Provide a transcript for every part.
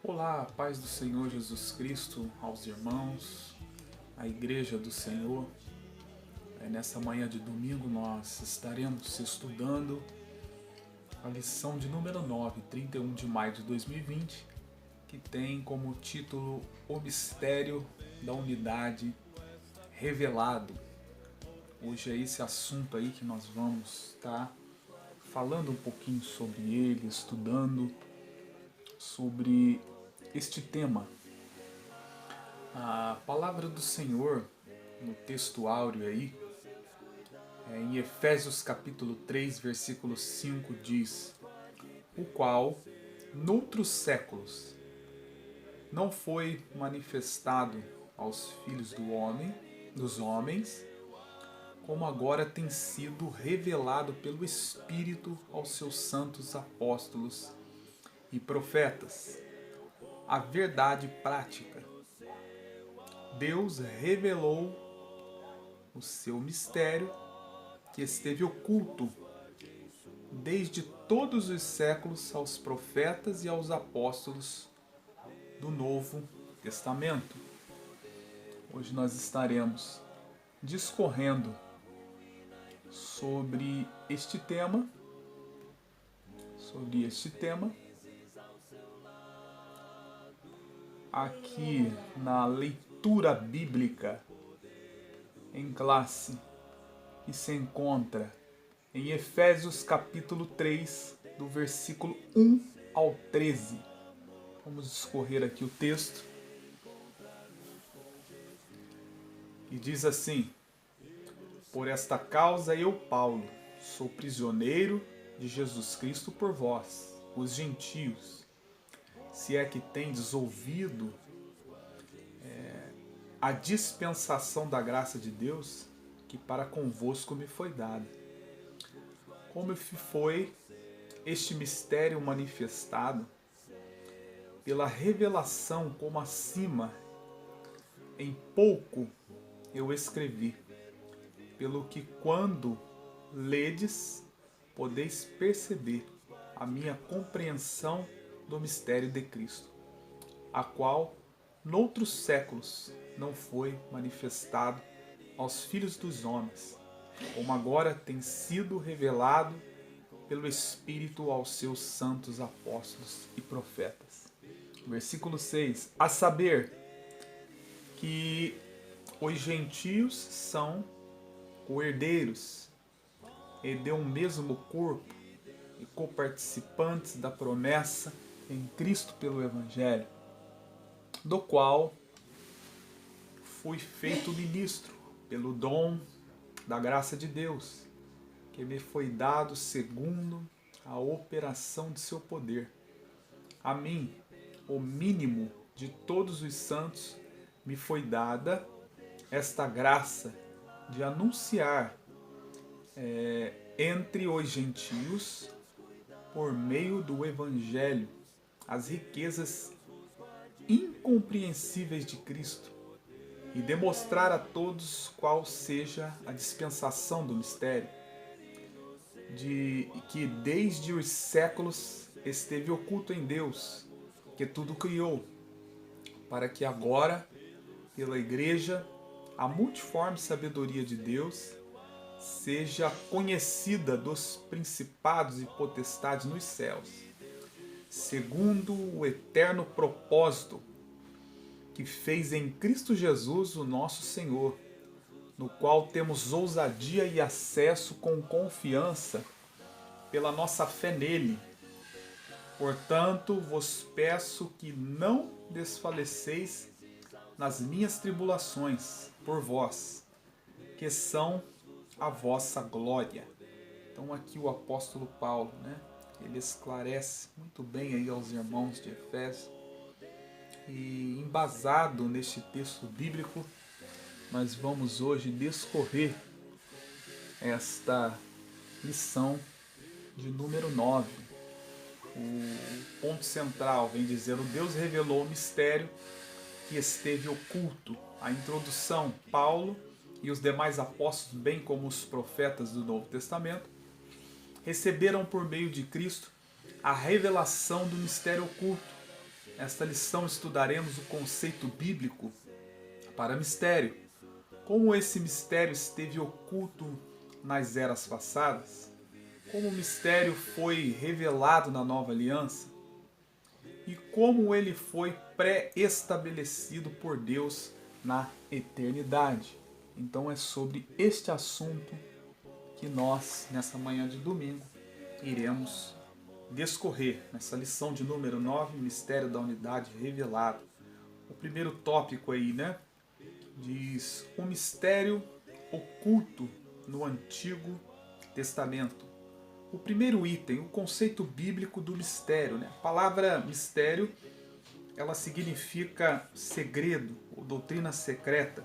Olá, a paz do Senhor Jesus Cristo aos irmãos, à Igreja do Senhor. Nessa manhã de domingo nós estaremos estudando a lição de número 9, 31 de maio de 2020, que tem como título O Mistério da Unidade Revelado. Hoje é esse assunto aí que nós vamos estar falando um pouquinho sobre ele, estudando sobre este tema. A palavra do Senhor no texto áureo aí, em Efésios capítulo 3, versículo 5 diz: o qual, noutros séculos, não foi manifestado aos filhos dos homens, como agora tem sido revelado pelo Espírito aos seus santos apóstolos e profetas. A verdade prática. Deus revelou o seu mistério que esteve oculto desde todos os séculos aos profetas e aos apóstolos do Novo Testamento. Hoje nós estaremos discorrendo sobre este tema, aqui na leitura bíblica em classe, que se encontra em Efésios capítulo 3, do versículo 1 ao 13. Vamos discorrer aqui o texto. E diz assim: por esta causa eu, Paulo, sou prisioneiro de Jesus Cristo por vós, os gentios, se é que tendes ouvido a dispensação da graça de Deus, que para convosco me foi dada. Como foi este mistério manifestado pela revelação, como acima, em pouco eu escrevi, pelo que quando ledes, podeis perceber a minha compreensão do mistério de Cristo, a qual, noutros séculos, não foi manifestado aos filhos dos homens, como agora tem sido revelado pelo Espírito aos seus santos apóstolos e profetas. Versículo 6. A saber que os gentios são co-herdeiros e de um mesmo corpo e coparticipantes da promessa em Cristo pelo Evangelho, do qual fui feito ministro pelo dom da graça de Deus, que me foi dado segundo a operação de seu poder. A mim, o mínimo de todos os santos, me foi dada esta graça de anunciar entre os gentios, por meio do Evangelho, as riquezas incompreensíveis de Cristo e demonstrar a todos qual seja a dispensação do mistério, de que desde os séculos esteve oculto em Deus, que tudo criou, para que agora, pela Igreja, a multiforme sabedoria de Deus seja conhecida dos principados e potestades nos céus, segundo o eterno propósito que fez em Cristo Jesus, o nosso Senhor, no qual temos ousadia e acesso com confiança pela nossa fé nele. Portanto, vos peço que não desfaleceis nas minhas tribulações por vós, que são a vossa glória. Então aqui o apóstolo Paulo, ele esclarece muito bem aí aos irmãos de Efésios. E embasado neste texto bíblico, nós vamos hoje discorrer esta lição de número 9. O ponto central vem dizendo: Deus revelou o mistério que esteve oculto. A introdução, Paulo e os demais apóstolos, bem como os profetas do Novo Testamento, receberam por meio de Cristo a revelação do mistério oculto, Nesta lição estudaremos o conceito bíblico para mistério. Como esse mistério esteve oculto nas eras passadas, como o mistério foi revelado na nova aliança e como ele foi pré-estabelecido por Deus na eternidade. Então é sobre este assunto que nós, nessa manhã de domingo, iremos discorrer nessa lição de número 9, Mistério da Unidade Revelado. O primeiro tópico aí, né? Diz o mistério oculto no Antigo Testamento. O primeiro item, o conceito bíblico do mistério, né? A palavra mistério, ela significa segredo ou doutrina secreta.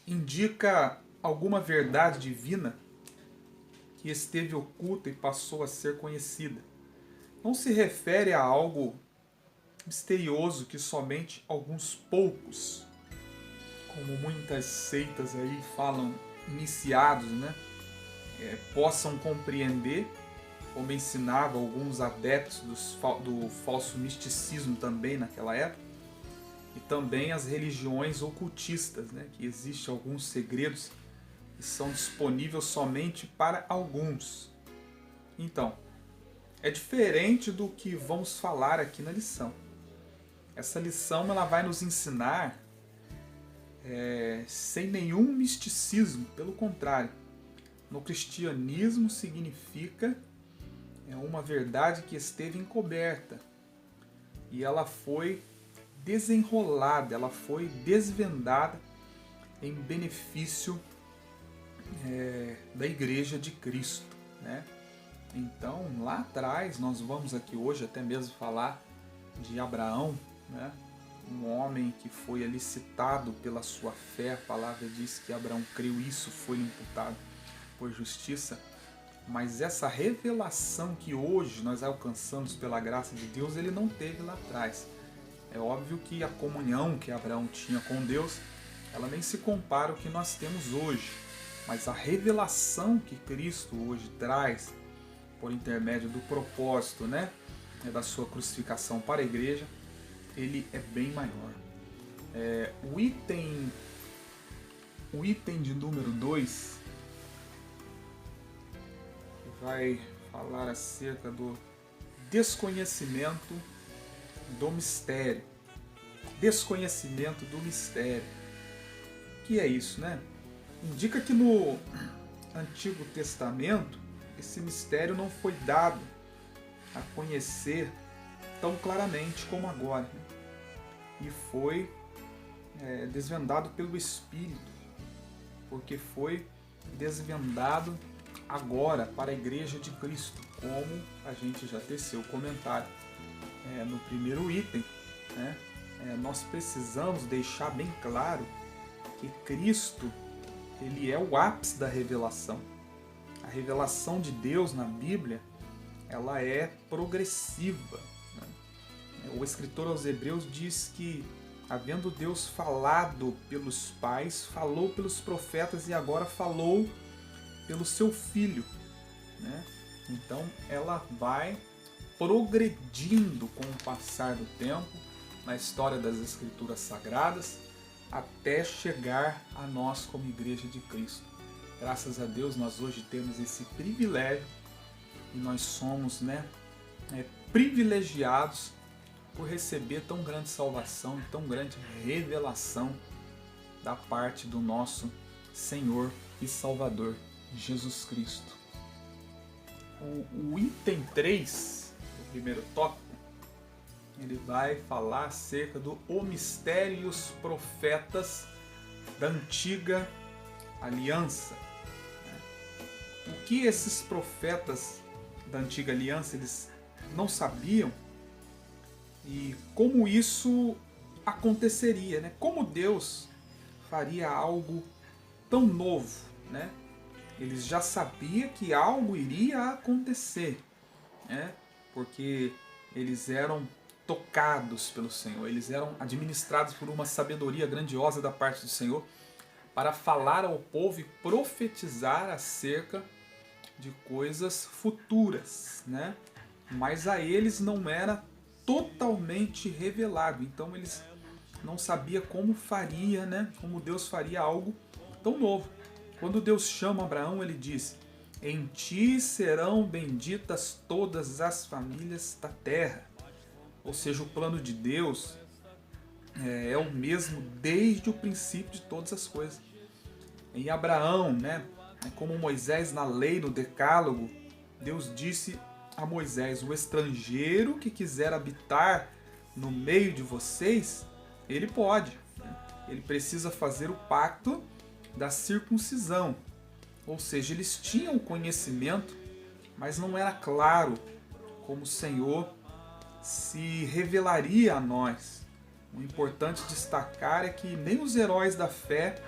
Indica alguma verdade divina que esteve oculta e passou a ser conhecida. Não se refere a algo misterioso que somente alguns poucos, como muitas seitas aí falam, iniciados, né, possam compreender, como ensinava alguns adeptos do falso misticismo também naquela época, e também as religiões ocultistas, né, que existem alguns segredos que são disponíveis somente para alguns. Então, é diferente do que vamos falar aqui na lição. Essa lição ela vai nos ensinar sem nenhum misticismo, pelo contrário. No cristianismo significa uma verdade que esteve encoberta e ela foi desenrolada, ela foi desvendada em benefício da Igreja de Cristo, né? Então, lá atrás, nós vamos aqui hoje até mesmo falar de Abraão, né? Um homem que foi ali citado pela sua fé. A palavra diz que Abraão creu, isso foi imputado por justiça. Mas essa revelação que hoje nós alcançamos pela graça de Deus, ele não teve lá atrás. É óbvio que a comunhão que Abraão tinha com Deus, ela nem se compara ao que nós temos hoje. Mas a revelação que Cristo hoje traz, por intermédio do propósito, né, da sua crucificação para a igreja, ele é bem maior. O item de número 2 vai falar acerca do desconhecimento do mistério. Desconhecimento do mistério. O que é isso, né? Indica que no Antigo Testamento esse mistério não foi dado a conhecer tão claramente como agora, né? E foi desvendado pelo Espírito, porque foi desvendado agora para a Igreja de Cristo, como a gente já teceu o comentário no primeiro item, né? Nós precisamos deixar bem claro que Cristo, ele é o ápice da revelação. A revelação de Deus na Bíblia, ela é progressiva, né? O escritor aos Hebreus diz que, havendo Deus falado pelos pais, falou pelos profetas e agora falou pelo seu Filho, né? Então ela vai progredindo com o passar do tempo na história das Escrituras Sagradas, até chegar a nós como Igreja de Cristo. Graças a Deus nós hoje temos esse privilégio e nós somos, privilegiados por receber tão grande salvação e tão grande revelação da parte do nosso Senhor e Salvador Jesus Cristo. O item 3, o primeiro tópico, ele vai falar acerca do o mistério e os profetas da antiga aliança. O que esses profetas da antiga aliança eles não sabiam e como isso aconteceria, né? Como Deus faria algo tão novo, né? Eles já sabiam que algo iria acontecer, né? Porque eles eram tocados pelo Senhor, eles eram administrados por uma sabedoria grandiosa da parte do Senhor para falar ao povo e profetizar acerca de coisas futuras, né? Mas a eles não era totalmente revelado. Então eles não sabiam como faria, né? Como Deus faria algo tão novo. Quando Deus chama Abraão, ele diz: em ti serão benditas todas as famílias da terra. Ou seja, o plano de Deus é o mesmo desde o princípio de todas as coisas. Em Abraão, né, como Moisés na lei, no decálogo, Deus disse a Moisés: o estrangeiro que quiser habitar no meio de vocês, ele pode. Ele precisa fazer o pacto da circuncisão. Ou seja, eles tinham conhecimento, mas não era claro como o Senhor se revelaria a nós. O importante destacar é que nem os heróis da fé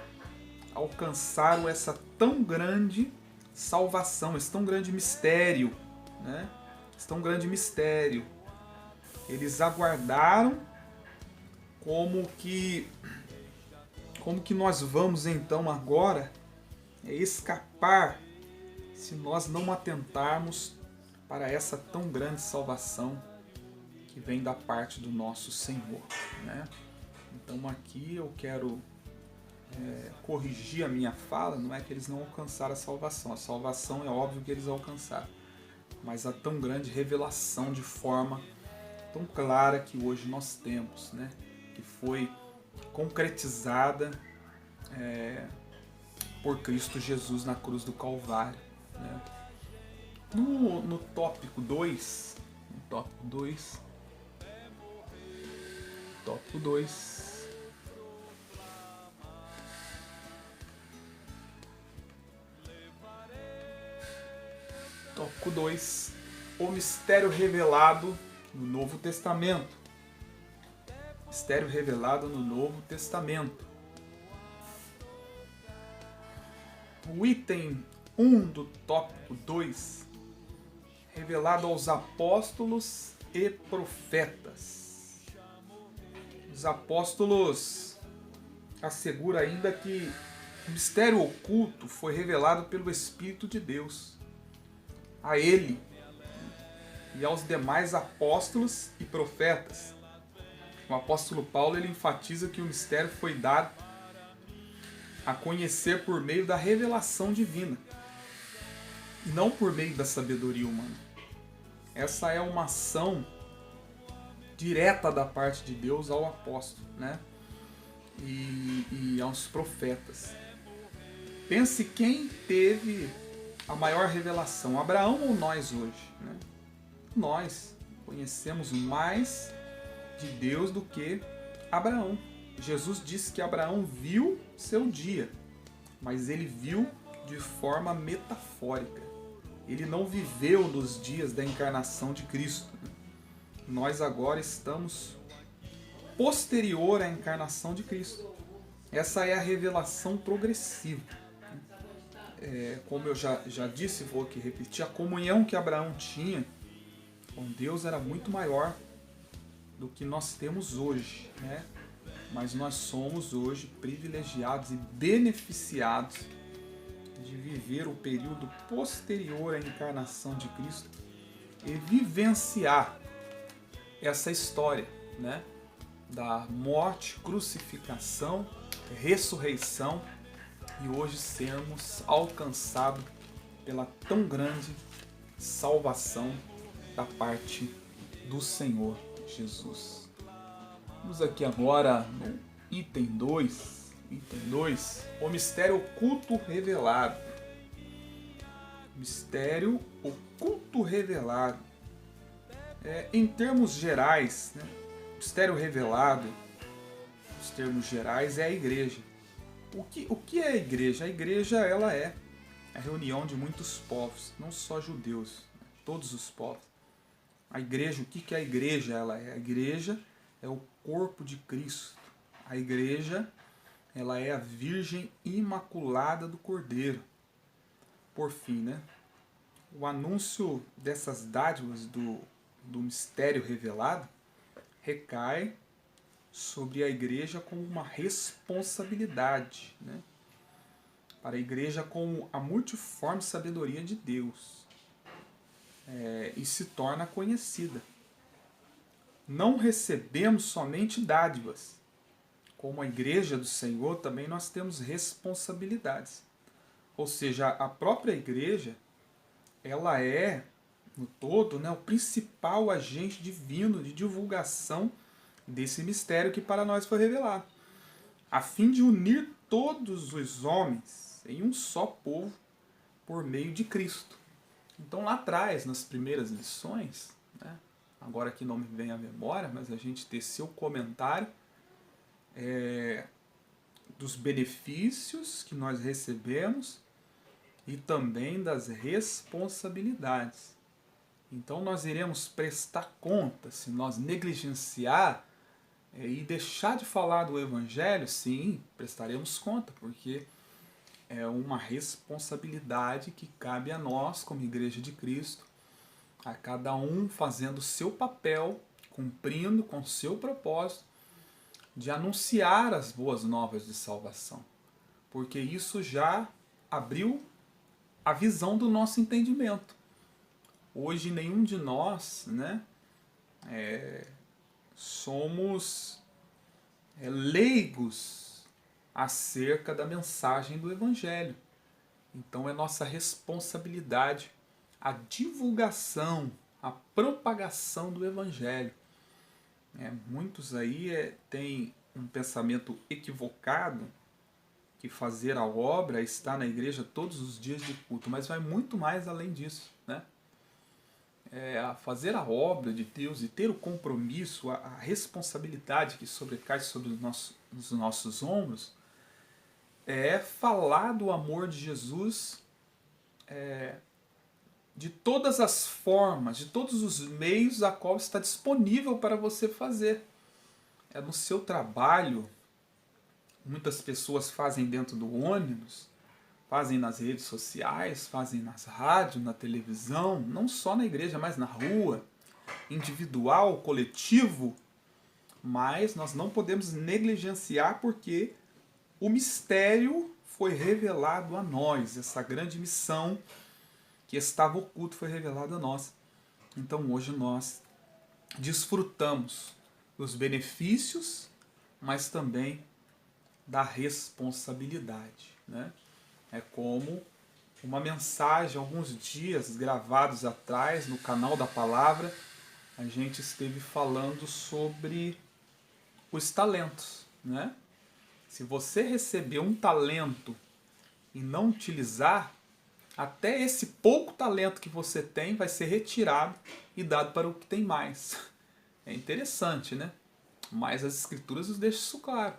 alcançaram essa tão grande salvação, esse tão grande mistério, né? Esse tão grande mistério. Eles aguardaram como que nós vamos então agora escapar se nós não atentarmos para essa tão grande salvação que vem da parte do nosso Senhor, né? Então aqui eu quero corrigir a minha fala. Não é que eles não alcançaram a salvação é óbvio que eles alcançaram, mas a tão grande revelação de forma tão clara que hoje nós temos, né? Que foi concretizada por Cristo Jesus na cruz do Calvário, né? No tópico 2, tópico 2, tópico 2, o mistério revelado no Novo Testamento. Mistério revelado no Novo Testamento. O item 1 do tópico 2, revelado aos apóstolos e profetas. Os apóstolos asseguram ainda que o mistério oculto foi revelado pelo Espírito de Deus a ele e aos demais apóstolos e profetas. O apóstolo Paulo ele enfatiza que o mistério foi dado a conhecer por meio da revelação divina e não por meio da sabedoria humana. Essa é uma ação direta da parte de Deus ao apóstolo, né? E aos profetas. Pense quem teve a maior revelação, Abraão ou nós hoje, né? Nós conhecemos mais de Deus do que Abraão. Jesus disse que Abraão viu seu dia, mas ele viu de forma metafórica. Ele não viveu nos dias da encarnação de Cristo. Nós agora estamos posterior à encarnação de Cristo. Essa é a revelação progressiva. Como eu já disse, vou aqui repetir, a comunhão que Abraão tinha com Deus era muito maior do que nós temos hoje, né? Mas nós somos hoje privilegiados e beneficiados de viver o período posterior à encarnação de Cristo e vivenciar essa história, né? Da morte, crucificação, ressurreição e hoje sermos alcançados pela tão grande salvação da parte do Senhor Jesus. Vamos aqui agora no item 2, o mistério oculto revelado. Mistério oculto revelado. Em termos gerais, né? Mistério revelado, nos termos gerais, é a igreja. O que é a igreja? A igreja ela é a reunião de muitos povos, não só judeus, todos os povos. A igreja, o que é a igreja? A igreja é o corpo de Cristo. A igreja ela é a Virgem Imaculada do Cordeiro. Por fim, né? O anúncio dessas dádivas do mistério revelado recai sobre a igreja como uma responsabilidade, né? Para a igreja com a multiforme sabedoria de Deus, e se torna conhecida. não recebemos somente dádivas. Como a igreja do Senhor, também nós temos responsabilidades. Ou seja, a própria igreja, ela é, no todo, né, o principal agente divino de divulgação desse mistério que para nós foi revelado, a fim de unir todos os homens em um só povo por meio de Cristo. Então lá atrás, nas primeiras lições, né, agora que não me vem à memória, mas a gente teceu o comentário dos benefícios que nós recebemos e também das responsabilidades. Então nós iremos prestar conta se nós negligenciar e deixar de falar do Evangelho. Sim, prestaremos conta, porque é uma responsabilidade que cabe a nós como Igreja de Cristo, a cada um fazendo o seu papel, cumprindo com o seu propósito de anunciar as boas novas de salvação, porque isso já abriu a visão do nosso entendimento. Hoje nenhum de nós, né, somos leigos acerca da mensagem do Evangelho. Então é nossa responsabilidade a divulgação, a propagação do Evangelho. Muitos aí têm um pensamento equivocado que fazer a obra é estar na igreja todos os dias de culto, mas vai muito mais além disso, né? Fazer a obra de Deus e ter o compromisso, a responsabilidade que sobrecai sobre os nossos ombros, é falar do amor de Jesus de todas as formas, de todos os meios a qual está disponível para você fazer. É no seu trabalho, muitas pessoas fazem dentro do ônibus, fazem nas redes sociais, fazem nas rádios, na televisão, não só na igreja, mas na rua, individual, coletivo, mas nós não podemos negligenciar porque o mistério foi revelado a nós, essa grande missão que estava oculto foi revelada a nós. Então hoje nós desfrutamos dos benefícios, mas também da responsabilidade, né? É como uma mensagem, alguns dias gravados atrás, no canal da Palavra, a gente esteve falando sobre os talentos, né? Se você receber um talento e não utilizar, até esse pouco talento que você tem vai ser retirado e dado para o que tem mais. É interessante, né? Mas as Escrituras nos deixam isso claro.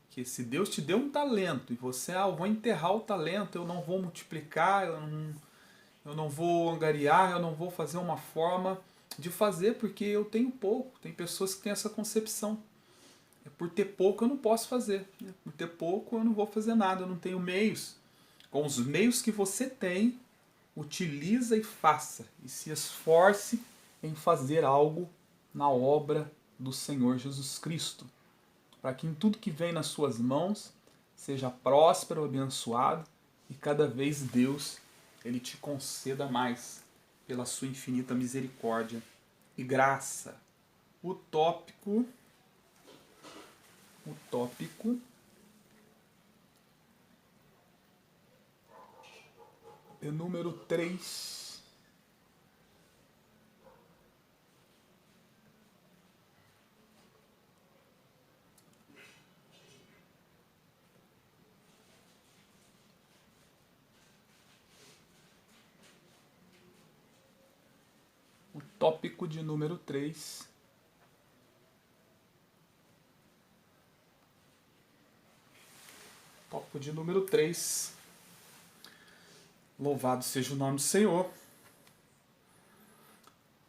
Que se Deus te deu um talento e você, eu vou enterrar o talento, eu não vou multiplicar, eu não vou angariar, eu não vou fazer uma forma de fazer porque eu tenho pouco. Tem pessoas que têm essa concepção. Por ter pouco eu não posso fazer. Por ter pouco eu não vou fazer nada, eu não tenho meios. Com os meios que você tem, utiliza e faça. E se esforce em fazer algo na obra do Senhor Jesus Cristo. Para que em tudo que vem nas suas mãos seja próspero, abençoado e cada vez Deus ele te conceda mais pela sua infinita misericórdia e graça. O tópico é número 3. O tópico de número 3. Tópico de número 3. Louvado seja o nome do Senhor.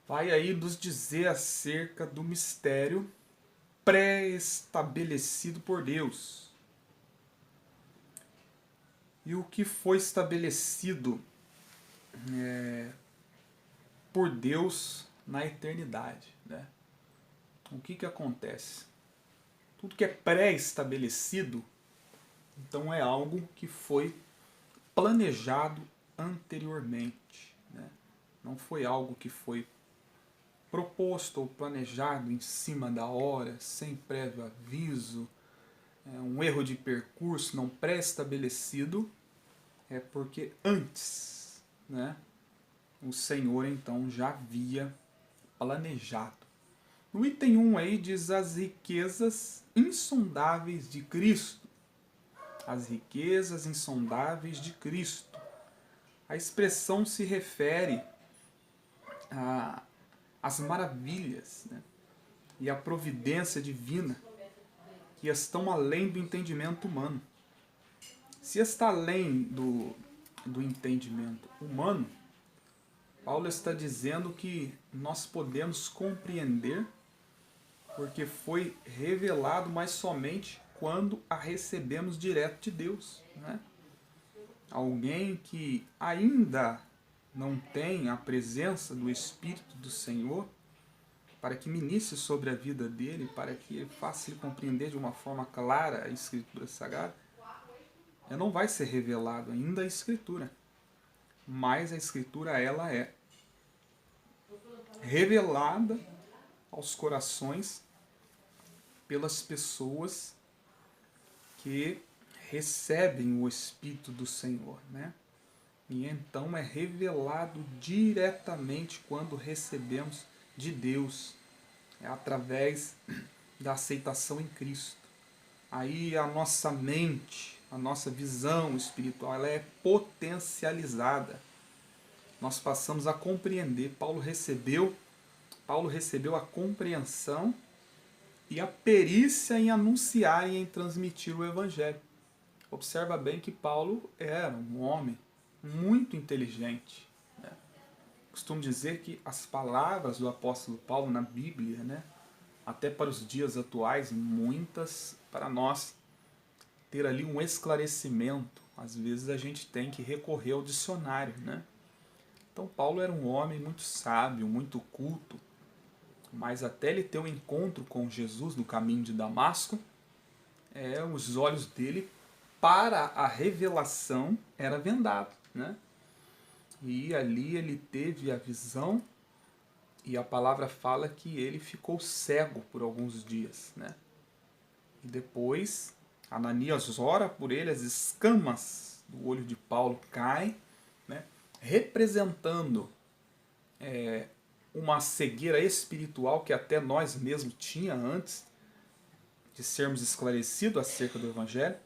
Vai aí nos dizer acerca do mistério pré-estabelecido por Deus. E o que foi estabelecido por Deus na eternidade, né? O que acontece? Tudo que é pré-estabelecido, então é algo que foi planejado anteriormente, né? Não foi algo que foi proposto ou planejado em cima da hora, sem prévio aviso, um erro de percurso não pré-estabelecido, é porque antes, né, o Senhor então já havia planejado. No item 1 aí diz as riquezas insondáveis de Cristo. As riquezas insondáveis de Cristo. A expressão se refere às maravilhas, né, e à providência divina que estão além do entendimento humano. Se está além do entendimento humano, Paulo está dizendo que nós podemos compreender porque foi revelado, mas somente quando a recebemos direto de Deus, né? Alguém que ainda não tem a presença do Espírito do Senhor para que ministre sobre a vida dele, para que ele faça ele compreender de uma forma clara a Escritura Sagrada, não vai ser revelado ainda a Escritura. Mas a Escritura, ela é revelada aos corações pelas pessoas que recebem o Espírito do Senhor, né? E então é revelado diretamente quando recebemos de Deus, através da aceitação em Cristo. Aí a nossa mente, a nossa visão espiritual, ela é potencializada. Nós passamos a compreender. Paulo recebeu a compreensão e a perícia em anunciar e em transmitir o Evangelho. Observa bem que Paulo era um homem muito inteligente, né? Costumo dizer que as palavras do apóstolo Paulo na Bíblia, né, até para os dias atuais, muitas para nós ter ali um esclarecimento. Às vezes a gente tem que recorrer ao dicionário, né? Então Paulo era um homem muito sábio, muito culto, mas até ele ter um encontro com Jesus no caminho de Damasco, os olhos dele para a revelação era vendado, né? E ali ele teve a visão e a palavra fala que ele ficou cego por alguns dias, né? E depois Ananias ora por ele, as escamas do olho de Paulo caem, né? Representando uma cegueira espiritual que até nós mesmos tinha antes de sermos esclarecidos acerca do Evangelho.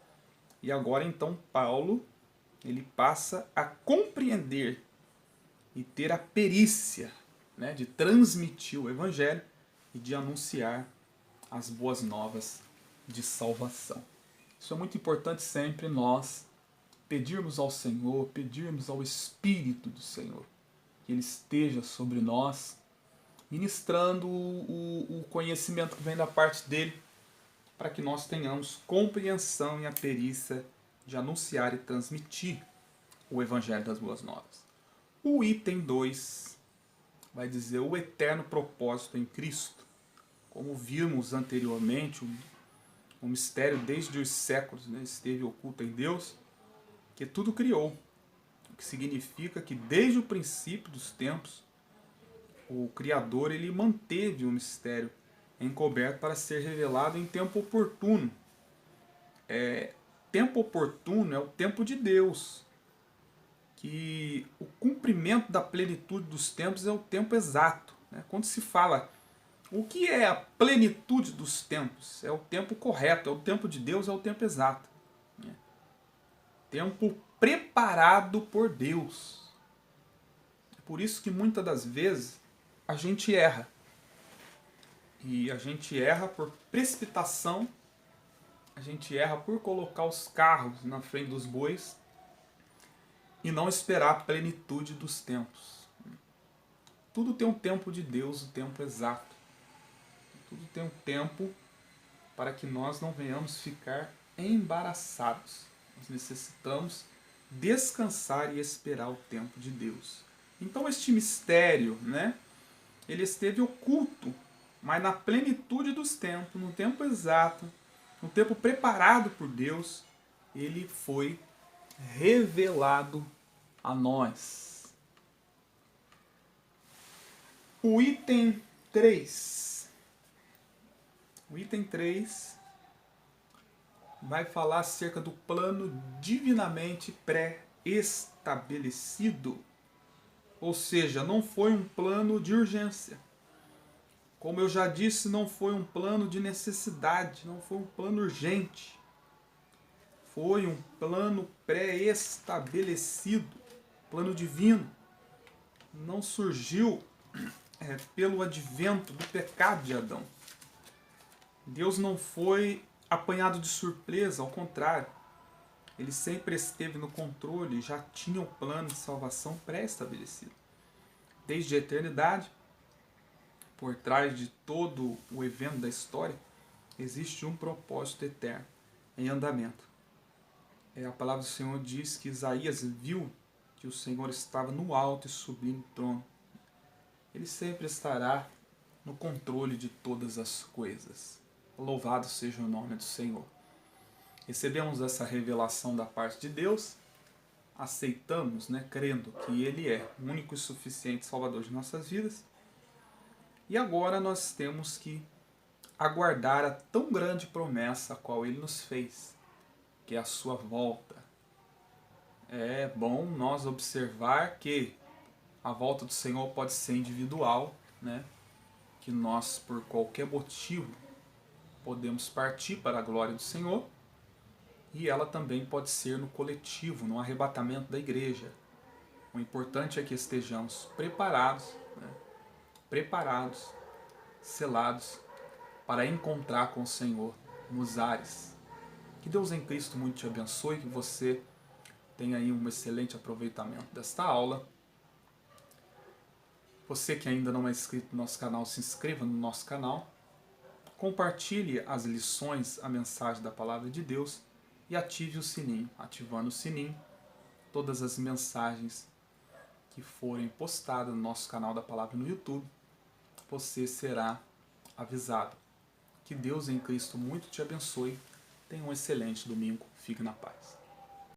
E agora então Paulo ele passa a compreender e ter a perícia, né, de transmitir o Evangelho e de anunciar as boas novas de salvação. Isso é muito importante sempre nós pedirmos ao Senhor, pedirmos ao Espírito do Senhor, que Ele esteja sobre nós, ministrando o conhecimento que vem da parte dEle, para que nós tenhamos compreensão e a perícia de anunciar e transmitir o Evangelho das Boas Novas. O item 2 vai dizer o eterno propósito em Cristo. Como vimos anteriormente, o mistério desde os séculos, né, esteve oculto em Deus, que tudo criou. O que significa que desde o princípio dos tempos, o Criador ele manteve o mistério encoberto para ser revelado em tempo oportuno. Tempo oportuno é o tempo de Deus, que o cumprimento da plenitude dos tempos é o tempo exato, né? Quando se fala o que é a plenitude dos tempos, é o tempo correto, é o tempo de Deus, é o tempo exato, né? Tempo preparado por Deus. É por isso que muitas das vezes a gente erra. E a gente erra por precipitação, a gente erra por colocar os carros na frente dos bois e não esperar a plenitude dos tempos. Tudo tem um tempo de Deus, o tempo exato. Tudo tem um tempo para que nós não venhamos ficar embaraçados. Nós necessitamos descansar e esperar o tempo de Deus. Então este mistério, né, ele esteve oculto, mas na plenitude dos tempos, no tempo exato, no tempo preparado por Deus, ele foi revelado a nós. O item 3. O item 3 vai falar acerca do plano divinamente pré-estabelecido. Ou seja, não foi um plano de urgência. Como eu já disse, não foi um plano de necessidade, não foi um plano urgente. Foi um plano pré-estabelecido, plano divino. Não surgiu pelo advento do pecado de Adão. Deus não foi apanhado de surpresa, ao contrário. Ele sempre esteve no controle, já tinha o plano de salvação pré-estabelecido. Desde a eternidade, por trás de todo o evento da história, existe um propósito eterno em andamento. A palavra do Senhor diz que Isaías viu que o Senhor estava no alto e sublime trono. Ele sempre estará no controle de todas as coisas. Louvado seja o nome do Senhor. Recebemos essa revelação da parte de Deus, aceitamos, crendo que Ele é o único e suficiente Salvador de nossas vidas. E agora nós temos que aguardar a tão grande promessa a qual Ele nos fez, que é a sua volta. É bom nós observar que a volta do Senhor pode ser individual, que nós, por qualquer motivo, podemos partir para a glória do Senhor, e ela também pode ser no coletivo, no arrebatamento da igreja. O importante é que estejamos preparados, selados, para encontrar com o Senhor nos ares. Que Deus em Cristo muito te abençoe, que você tenha aí um excelente aproveitamento desta aula. Você que ainda não é inscrito no nosso canal, se inscreva no nosso canal. Compartilhe as lições, a mensagem da Palavra de Deus e ative o sininho. Ativando o sininho, todas as mensagens que forem postadas no nosso canal da Palavra no YouTube, você será avisado. Que Deus em Cristo muito te abençoe. Tenha um excelente domingo. Fique na paz.